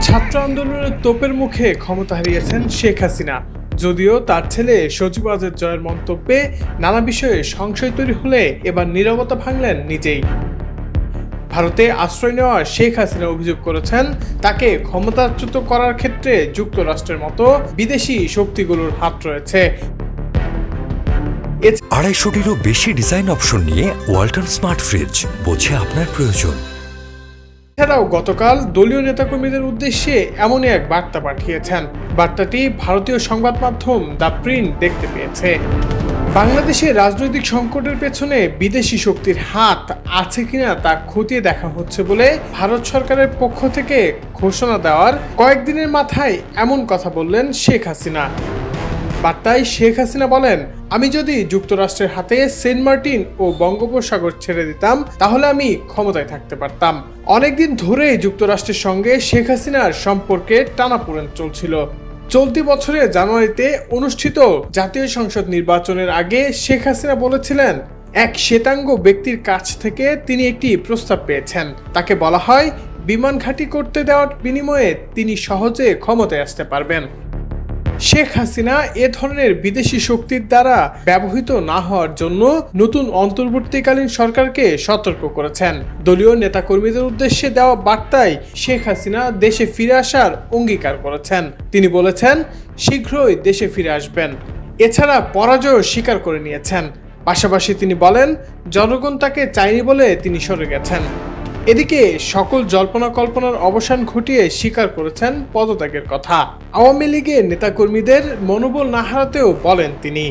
ছাত্র আন্দোলনের তোপের মুখে ক্ষমতা হারিয়েছেন শেখ হাসিনা। যদিও তার ছেলে সজীব ওয়াজেদ জয়ের মন্তব্যে নানা বিষয়ে সংশয় তৈরি হলে এবার নীরবতা ভাঙলেন নিজেই। ভারতে আশ্রয় নেওয়া শেখ হাসিনা অভিযোগ করেছেন তাকে ক্ষমতাচ্যুত করার ক্ষেত্রে যুক্তরাষ্ট্রের মতো বিদেশি শক্তিগুলোর হাত রয়েছে। 250-টিরও বেশি ডিজাইন অপশন নিয়ে ওয়ালটন স্মার্ট ফ্রিজ, বোঝে আপনার প্রয়োজন। এছাড়াও গতকাল দলীয় নেতাকর্মীদের উদ্দেশ্যে এমনই এক বার্তা পাঠিয়েছেন। বার্তাটি ভারতীয় সংবাদ মাধ্যম দ্য প্রিন্ট দেখতে পেয়েছে। বাংলাদেশের রাজনৈতিক সংকটের পেছনে বিদেশি শক্তির হাত আছে কিনা তা খতিয়ে দেখা হচ্ছে বলে ভারত সরকারের পক্ষ থেকে ঘোষণা দেওয়ার কয়েকদিনের মাথায় এমন কথা বললেন শেখ হাসিনা। বার্তায় শেখ হাসিনা বলেন, আমি যদি যুক্তরাষ্ট্রের হাতে সেন্ট মার্টিন ও বঙ্গোপসাগর ছেড়ে দিতাম তাহলে আমি ক্ষমতায় থাকতে পারতাম। অনেকদিন ধরে যুক্তরাষ্ট্রের সঙ্গে শেখ হাসিনার সম্পর্কে টানাপোড়েন চলছিল। চলতি বছরের জানুয়ারিতে অনুষ্ঠিত জাতীয় সংসদ নির্বাচনের আগে শেখ হাসিনা বলেছিলেন, এক শ্বেতাঙ্গ ব্যক্তির কাছ থেকে তিনি একটি প্রস্তাব পেয়েছেন। তাকে বলা হয় বিমান ঘাঁটি করতে দেওয়ার বিনিময়ে তিনি সহজে ক্ষমতায় আসতে পারবেন। শেখ হাসিনা এ ধরনের বিদেশি শক্তির দ্বারা ব্যবহৃত না হওয়ার জন্য নতুন অন্তর্বর্তীকালীন সরকারকে সতর্ক করেছেন। দলীয় নেতাকর্মীদের উদ্দেশ্যে দেওয়া বার্তায় শেখ হাসিনা দেশে ফিরে আসার অঙ্গীকার করেছেন। তিনি বলেছেন শীঘ্রই দেশে ফিরে আসবেন। এছাড়া পরাজয় স্বীকার করে নিয়েছেন। পাশাপাশি তিনি বলেন জনগণ তাকে চায়নি বলে তিনি সরে গেছেন। এদিকে সকল জল্পনা কল্পনার অবসান ঘটিয়ে স্বীকার করেছেন পদত্যাগের কথা। আওয়ামী লীগের নেতাকর্মীদের মনোবল না হারাতেও বলেন তিনি।